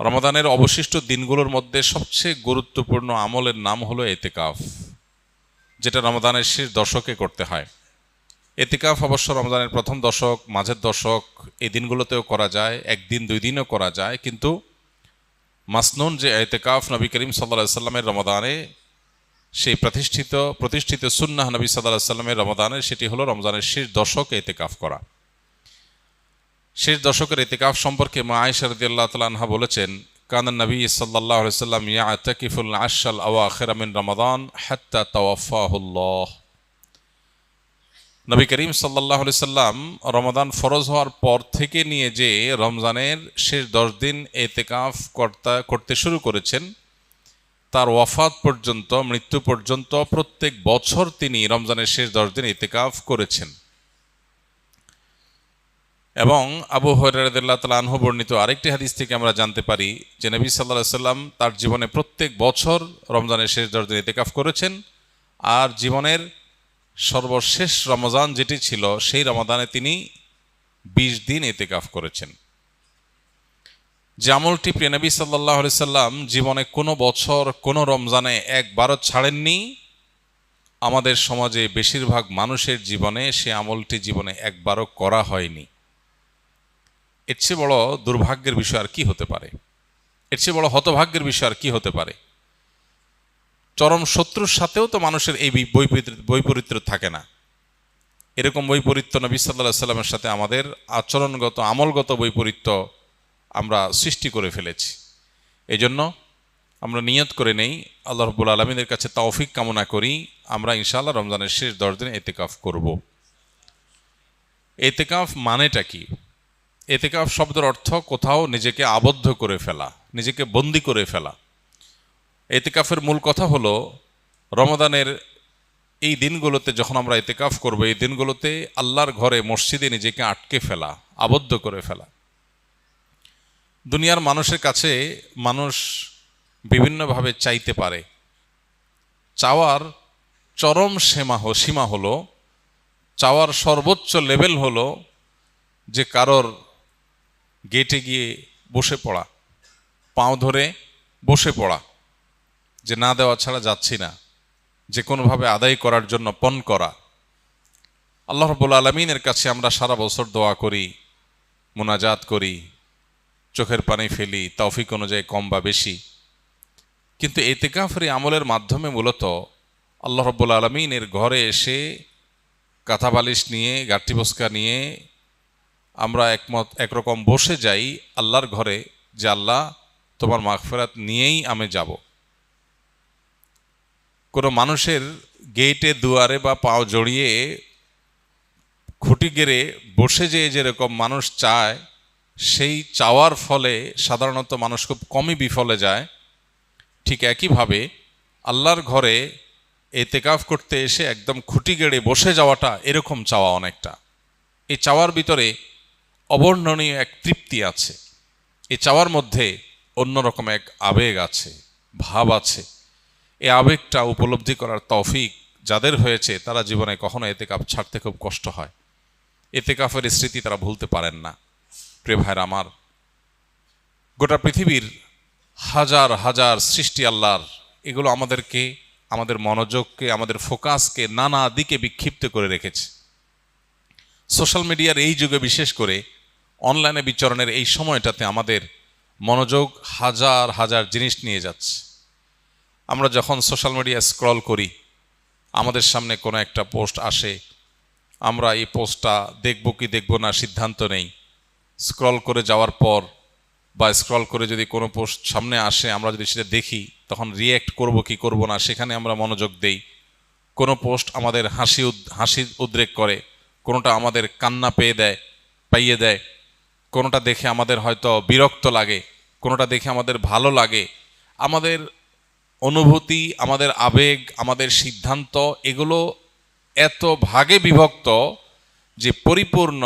রমাদানের অবশিষ্ট দিনগুলোর মধ্যে সবচেয়ে গুরুত্বপূর্ণ আমলের নাম হলো এতেকাফ, যেটা রমাদানের শেষ দশকে করতে হয়। এতেকাফ অবশ্য রমজানের প্রথম দশক, মাঝের দশক, এই দিনগুলোতেও করা যায়, একদিন দুই দিনও করা যায়, কিন্তু মাসনুন যে এতেকাফ নবী করিম সাল্লাল্লাহু আলাইহি সাল্লামের রমাদানে, সেই প্রতিষ্ঠিত সুন্নাহ নবী সাল্লাল্লাহু আলাইহি সাল্লামের রমাদানে, সেটি হলো রমজানের শেষ দশকে এতেকাফ করা। শেষ দশকের এতেকাফ সম্পর্কে মা আয়েশা রাদিয়াল্লাহু তাআলা আনহা বলেছেন, কানা নবী সাল্লাল্লাহু আলাইহি সাল্লাম ইয়াতাকিফুল আশরাল আওয়াখির মিন রমাদান হাত্তা তাওয়াফাহুল্লাহ। নবী করিম সাল্লাল্লাহু আলাইহি সাল্লাম রমাদান ফরজ হওয়ার পর থেকে নিয়ে যে রমজানের শেষ 10 দিন এতেকাফ করতে শুরু করেছেন, তার ওয়াফাত পর্যন্ত, মৃত্যু পর্যন্ত প্রত্যেক বছর তিনি রমজানের শেষ 10 দিন এতেকাফ করেছেন। এবং আবু হুরায়রা রাদিয়াল্লাহু তাআলা আনহু বর্ণিত আরেকটি হাদিস থেকে আমরা জানতে পারি যে নবী সাল্লাল্লাহু আলাইহি সাল্লাম তার জীবনে প্রত্যেক বছর রমজানের শেষ 10 দিন এতেকাফ করেছেন, আর জীবনের সর্বশেষ রমজান যেটি ছিল, সেই রমাদানে তিনি 20 দিন এতেকাফ করেছেন। যে আমলটি প্রিয় নবী সাল্লাল্লাহু আলাইহি সাল্লাম জীবনে কোনো বছর, কোনো রমজানে একবারও ছাড়েননি, আমাদের সমাজে বেশিরভাগ মানুষের জীবনে সে আমলটি জীবনে একবারও করা হয়নি। এর চেয়ে বড় দুর্ভাগ্যের বিষয় আর কি হতে পারে? এর চেয়ে বড় হতভাগ্যের বিষয় আর কি হতে পারে? চরম শত্রুর সাথেও তো মানুষের এই বৈপরীত্য থাকে না। এরকম বৈপরীত্য নবী সাল্লাল্লাহু আলাইহি সাল্লামের সাথে আমাদের আচরণগত, আমলগত বৈপরীত্য আমরা সৃষ্টি করে ফেলেছি। এই জন্য আমরা নিয়ত করে নেই, আল্লাহ রাব্বুল আলামিনের কাছে তৌফিক কামনা করি, আমরা ইনশাআল্লাহ রমজানের শেষ 10 দিন এতেকাফ করব। এতেকাফ মানেটা কি? এতেকাফ শব্দের অর্থ কোথাও নিজেকে আবদ্ধ করে ফেলা, নিজেকে বন্দি করে ফেলা। এতেকাফের মূল কথা হলো রমাদানের এই দিনগুলোতে যখন আমরা এতেকাফ করব, এই দিনগুলোতে আল্লাহর ঘরে, মসজিদে নিজেকে আটকে ফেলা, আবদ্ধ করে ফেলা। দুনিয়ার মানুষের কাছে মানুষ বিভিন্নভাবে চাইতে পারে। চাওয়ার চরম সীমা হলো, চাওয়ার সর্বোচ্চ লেভেল হলো যে কারোর গেটে গিয়ে বসে পড়া, পাঁও ধরে বসে পড়া, যে না দেওয়া ছাড়া যাচ্ছি না, যে কোনোভাবে আদায় করার জন্য পণ করা। আল্লাহ রাব্বুল আলামিনের কাছে আমরা সারা বছর দোয়া করি, মুনাজাত করি, চোখের পানি ফেলি, তৌফিক অনুযায়ী কম বা বেশি, কিন্তু এতেকাফের আমলের মাধ্যমে মূলত আল্লাহ রাব্বুল আলামিনের ঘরে এসে কাঁথা বালিশ নিয়ে, গাঁট্টি বস্কা নিয়ে আমরা একরকম বসে যাই আল্লাহর ঘরে, যে আল্লাহ তোমার মাগফিরাত নিয়েই আমি যাব। কোনো মানুষের গেটে, দুয়ারে বা পাও জড়িয়ে খুঁটি গেড়ে বসে যেরকম মানুষ চায়, সেই চাওয়ার ফলে সাধারণত মানুষ খুব কমই বিফলে যায়। ঠিক একইভাবে আল্লাহর ঘরে এতেকাফ করতে এসে একদম খুঁটি গেড়ে বসে যাওয়াটা এরকম চাওয়া অনেকটা। এই চাওয়ার ভিতরে অবর্ণনীয় এক তৃপ্তি আছে, এই চাওয়ার মধ্যে অন্যরকম এক আবেগ আছে, ভাব আছে। এই আবেগটা উপলব্ধি করার তৌফিক যাদের হয়েছে, তারা জীবনে কখনো এতেকাফ ছাড়তে খুব কষ্ট হয়, এতেকাফের স্মৃতি তারা ভুলতে পারেন না। প্রিয় ভাইরা আমার, গোটা পৃথিবীর হাজার হাজার সৃষ্টি আল্লাহর, এগুলো আমাদেরকে, আমাদের মনোযোগকে, আমাদের ফোকাসকে নানা দিকে বিক্ষিপ্ত করে রেখেছে। সোশ্যাল মিডিয়ার এই যুগে, বিশেষ করে অনলাইনে বিচরণের এই সময়টাতে আমাদের মনোযোগ হাজার হাজার জিনিস নিয়ে যাচ্ছে। আমরা যখন সোশ্যাল মিডিয়া স্ক্রল করি, আমাদের সামনে কোনো একটা পোস্ট আসে, আমরা এই পোস্টটা দেখব কি দেখব না সিদ্ধান্ত নেই। স্ক্রল করে যাওয়ার পর বা স্ক্রল করে যদি কোনো পোস্ট সামনে আসে, আমরা যদি সেটা দেখি, তখন রিয়্যাক্ট করব কি করব না, সেখানে আমরা মনোযোগ দেই। কোনো পোস্ট আমাদের হাসি উদ্রেক করে, কোনোটা আমাদের কান্না পাইয়ে দেয়, কোনোটা দেখে আমাদের হয়তো বিরক্ত লাগে, কোনোটা দেখে আমাদের ভালো লাগে। আমাদের অনুভূতি, আমাদের আবেগ, আমাদের সিদ্ধান্ত, এগুলো এত ভাগে বিভক্ত যে পরিপূর্ণ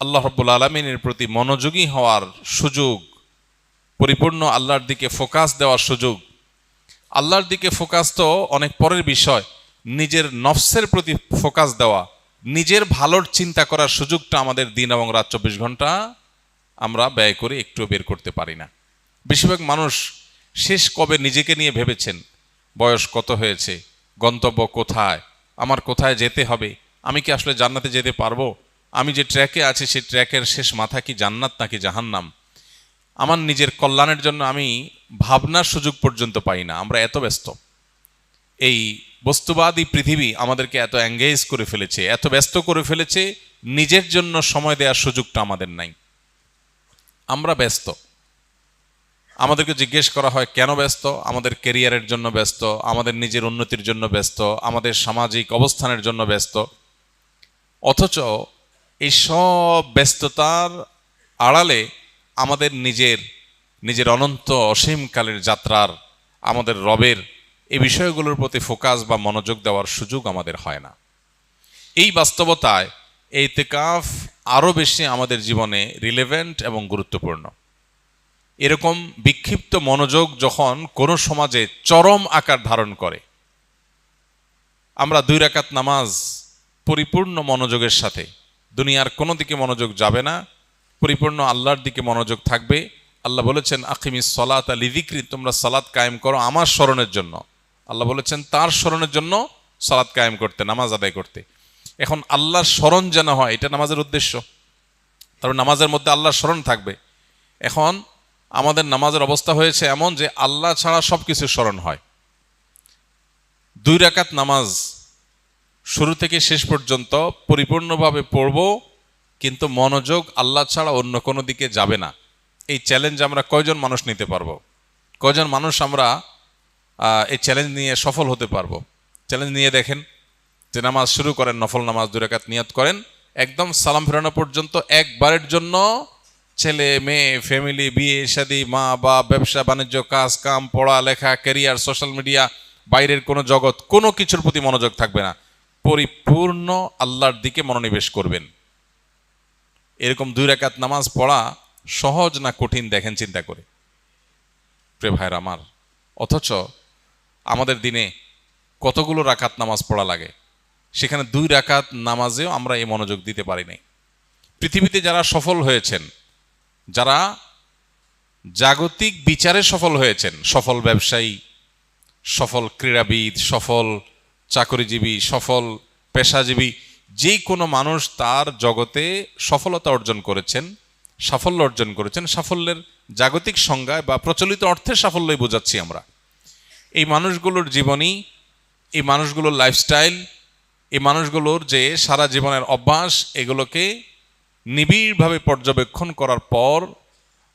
আল্লাহ রাব্বুল আলামিনের প্রতি মনোযোগী হওয়ার সুযোগ, পরিপূর্ণ আল্লাহর দিকে ফোকাস দেওয়ার সুযোগ, আল্লাহর দিকে ফোকাস তো অনেক পরের বিষয়, নিজের নফসের প্রতি ফোকাস দেওয়া, নিজের ভালোর চিন্তা করার সুযোগটা আমাদের দিন এবং রাত 24 ঘন্টা আমরা ব্যয় করে একটু বের করতে পারি না। বেশিরভাগ মানুষ শেষ কবে নিজেকে নিয়ে ভেবেছেন? বয়স কত হয়েছে, গন্তব্য কোথায়, আমার কোথায় যেতে হবে, আমি কি আসলে জান্নাতে যেতে পারবো, আমি যে ট্র্যাকে আছি সেই ট্র্যাকের শেষ মাথা কি জান্নাত নাকি জাহান্নাম, আমার নিজের কল্যাণের জন্য আমি ভাবনার সুযোগ পর্যন্ত পাই না। আমরা এত ব্যস্ত, এই বস্তুবাদী পৃথিবী আমাদেরকে এত এঙ্গেজ করে ফেলেছে, এত ব্যস্ত করে ফেলেছে, নিজের জন্য সময় দেওয়ার সুযোগটা আমাদের নাই। আমরা ব্যস্ত। আমাদেরকে জিজ্ঞেস করা হয় কেন ব্যস্ত? আমাদের ক্যারিয়ারের জন্য ব্যস্ত, আমাদের নিজের উন্নতির জন্য ব্যস্ত, আমাদের সামাজিক অবস্থানের জন্য ব্যস্ত। অথচ এই সব ব্যস্ততার আড়ালে আমাদের নিজের অনন্ত অসীমকালের যাত্রার, আমাদের রবের এই বিষয়গুলোর প্রতি ফোকাস বা মনোযোগ দেওয়ার সুযোগ আমাদের হয় না। এই বাস্তবতায় এই ইতিকাফ আরও বেশি আমাদের জীবনে রিলেভেন্ট এবং গুরুত্বপূর্ণ। এরকম বিক্ষিপ্ত মনোযোগ যখন কোনো সমাজে চরম আকার ধারণ করে, আমরা 2 রাকাত নামাজ পরিপূর্ণ মনোযোগের সাথে, দুনিয়ার কোনো দিকে মনোযোগ যাবে না, পরিপূর্ণ আল্লাহর দিকে মনোযোগ থাকবে। আল্লাহ বলেছেন আকিমিস সালাতা লিযিকরি, তোমরা সালাত কায়েম করো আমার স্মরণের জন্য। আল্লাহ বলেছেন তার স্মরণের জন্য সালাত কায়েম করতে, নামাজ আদায় করতে। এখন আল্লাহর স্মরণ যেন হয়, এটা নামাজের উদ্দেশ্য। তারপর নামাজের মধ্যে আল্লাহর স্মরণ থাকবে। এখন আমাদের নামাজের অবস্থা হয়েছে এমন যে আল্লাহ ছাড়া সব কিছু স্মরণ হয়। 2 রাকাত নামাজ শুরু থেকে শেষ পর্যন্ত পরিপূর্ণভাবে পড়ব, কিন্তু মনোযোগ আল্লাহ ছাড়া অন্য কোনো দিকে যাবে না। এই চ্যালেঞ্জ আমরা কয়জন মানুষ নিতে পারবো? কয়জন মানুষ আমরা এই চ্যালেঞ্জ নিয়ে সফল হতে পারবো? চ্যালেঞ্জ নিয়ে দেখেন যে নামাজ শুরু করেন, নফল নামাজ 2 রাকাত নিয়ত করেন, একদম সালাম ফেরানো পর্যন্ত একবারের জন্য ছেলে মেয়ে, ফ্যামিলি, বিয়ে শাদী, মা বাপ, ব্যবসা বাণিজ্য, কাজ কাম, পড়া লেখা, ক্যারিয়ার, সোশ্যাল মিডিয়া, বাইরের কোনো জগৎ, কোনো কিছুর প্রতি মনোযোগ থাকবে না, পরিপূর্ণ আল্লাহর দিকে মনোনিবেশ করবেন। এরকম 2 রাকাত নামাজ পড়া সহজ না কঠিন দেখেন চিন্তা করে, প্রিয় ভাইরা আমার। অথচ আমাদের দিনে কতগুলো রাকাত নামাজ পড়া লাগে, সেখানে 2 রাকাত নামাজেও আমরা এই মনোযোগ দিতে পারি নাই। পৃথিবীতে যারা সফল হয়েছেন, যারা জাগতিক বিচারে সফল হয়েছেন, সফল ব্যবসায়ী, সফল ক্রীড়াবিদ, সফল চাকরিজীবী, সফল পেশাজীবী, যে কোনো মানুষ তার জগতে সফলতা অর্জন করেছেন, সাফল্য অর্জন করেছেন। সাফল্যের জাগতিক সংজ্ঞায় বা প্রচলিত অর্থে সাফল্যই বোঝাচ্ছি আমরা। এই মানুষগুলোর জীবনী, এই মানুষগুলোর লাইফস্টাইল, এই মানুষগুলোর যে সারা জীবনের অভ্যাস, এগুলোকে নিবিড়ভাবে পর্যবেক্ষণ করার পর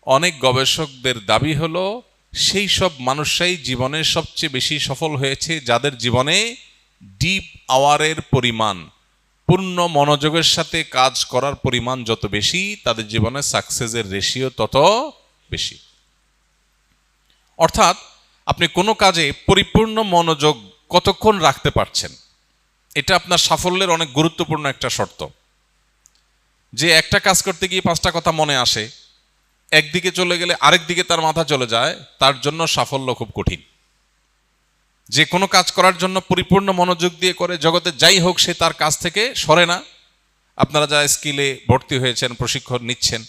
অনেক গবেষকদের দাবি হলো সেই সব মানুষরাই জীবনে সবচেয়ে বেশি সফল হয়েছে যাদের জীবনে ডিপ আওয়ারের পরিমাণ, পূর্ণ মনোযোগের সাথে কাজ করার পরিমাণ যত বেশি, তাদের জীবনে সাকসেসের রেশিও তত বেশি। অর্থাৎ আপনি কোনো কাজে পরিপূর্ণ মনোযোগ কতক্ষণ রাখতে পারছেন, এটা আপনার সাফল্যের অনেক গুরুত্বপূর্ণ একটা শর্ত। যে একটা কাজ করতে গিয়ে 5টা কথা মনে আসে, একদিকে চলে গেলে আরেক দিকে তার মাথা চলে যায়, তার জন্য সাফল্য খুব কঠিন। যে কোনো কাজ করার জন্য পরিপূর্ণ মনোযোগ দিয়ে করে, জগতে যাই হোক সে তার কাজ থেকে সরে না। আপনারা যা স্কিলে ভর্তি হয়েছেন, প্রশিক্ষণ নিচ্ছেন,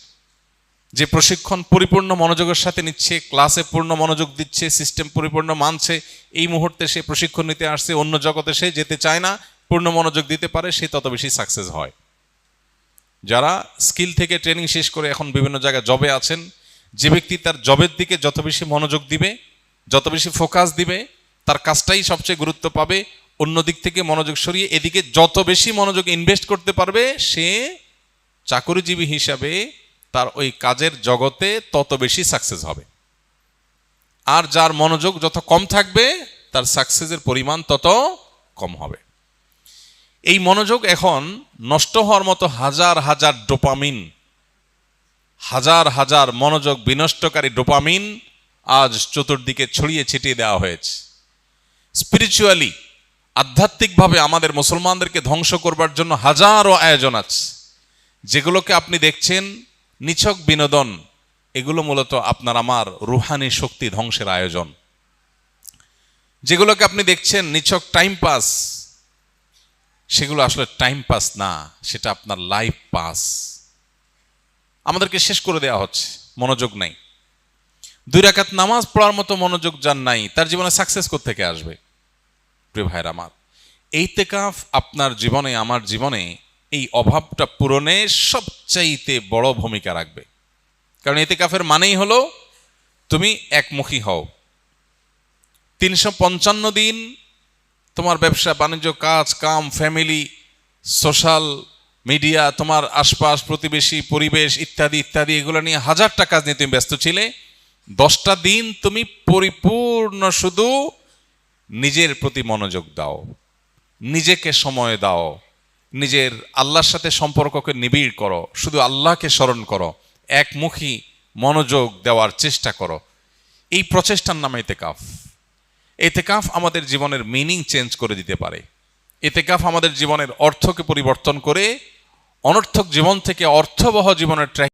যে প্রশিক্ষণ পরিপূর্ণ মনোযোগের সাথে নিচ্ছে, ক্লাসে পূর্ণ মনোযোগ দিচ্ছে, সিস্টেম পরিপূর্ণ মানছে, এই মুহূর্তে সে প্রশিক্ষণ নিতে আসছে, অন্য জগতে সে যেতে চায় না, পূর্ণ মনোযোগ দিতে পারে, সে তত বেশি সাকসেস হয়। যারা স্কিল থেকে ট্রেনিং শেষ করে এখন বিভিন্ন জায়গায় জবে আছেন, যে ব্যক্তি তার জবের দিকে যত বেশি মনোযোগ দিবে, যত বেশি ফোকাস দিবে, তার কাজটাই সবচেয়ে গুরুত্ব পাবে, অন্য দিক থেকে মনোযোগ সরিয়ে এদিকে যত বেশি মনোযোগ ইনভেস্ট করতে পারবে, সে চাকরিজীবী হিসাবে তার ওই কাজের জগতে তত বেশি সাকসেস হবে। আর যার মনোযোগ যত কম থাকবে, তার সাকসেসের পরিমাণ তত কম হবে। এই মনোযোগ এখন নষ্ট হওয়ার মতো হাজার হাজার ডোপামিন, হাজার হাজার মনোযোগ বিনষ্টকারী ডোপামিন আজ চতুর্দিকে ছড়িয়ে ছিটিয়ে দেওয়া হয়েছে। স্পিরিচুয়ালি, আধ্যাত্মিকভাবে আমাদের মুসলমানদেরকে ধ্বংস করবার জন্য হাজারো আয়োজন আছে। যেগুলোকে আপনি দেখছেন নিছক বিনোদন, এগুলো মূলত আপনার আমার রুহানি শক্তি ধ্বংসের আয়োজন। যেগুলোকে আপনি দেখছেন নিছক টাইম পাস, সেগুলো আসলে টাইম পাস না, সেটা আপনার লাইফ পাস। আমাদেরকে শেষ করে দেওয়া হচ্ছে, মনোযোগ নাই। 2 রাকাত নামাজ পড়ার মতো মনোযোগ যার নাই, তার জীবনে সাকসেস কোত্থেকে আসবে? প্রিয় ভাইরা আমার, ইতিকাফ আপনার জীবনে, আমার জীবনে এই অভাবটা পূরণে সবচাইতে বড় ভূমিকা রাখবে। কারণ ইতিকাফের মানেই হলো তুমি একমুখী হও। 355 দিন তোমার ব্যবসা বাণিজ্য, কাজ কাম, ফ্যামিলি, সোশ্যাল মিডিয়া, তোমার আশপাশ, প্রতিবেশী, পরিবেশ ইত্যাদি ইত্যাদি, এগুলো নিয়ে হাজারটা কাজ নিয়ে তুমি ব্যস্ত ছিলে। 10টা দিন তুমি পরিপূর্ণ শুধু নিজের প্রতি মনোযোগ দাও, নিজেকে সময় দাও, নিজের আল্লাহর সাথে সম্পর্ককে নিবিড় করো, শুধু আল্লাহকে স্মরণ করো, একমুখী মনোযোগ দেওয়ার চেষ্টা করো। এই প্রচেষ্টার নাম ইতিকাফ। ইতিকাফ আমাদের জীবনের মিনিং চেঞ্জ করে দিতে পারে। ইতিকাফ আমাদের জীবনের অর্থকে পরিবর্তন করে অনর্থক জীবন থেকে অর্থবহ জীবনের ট্র্যাক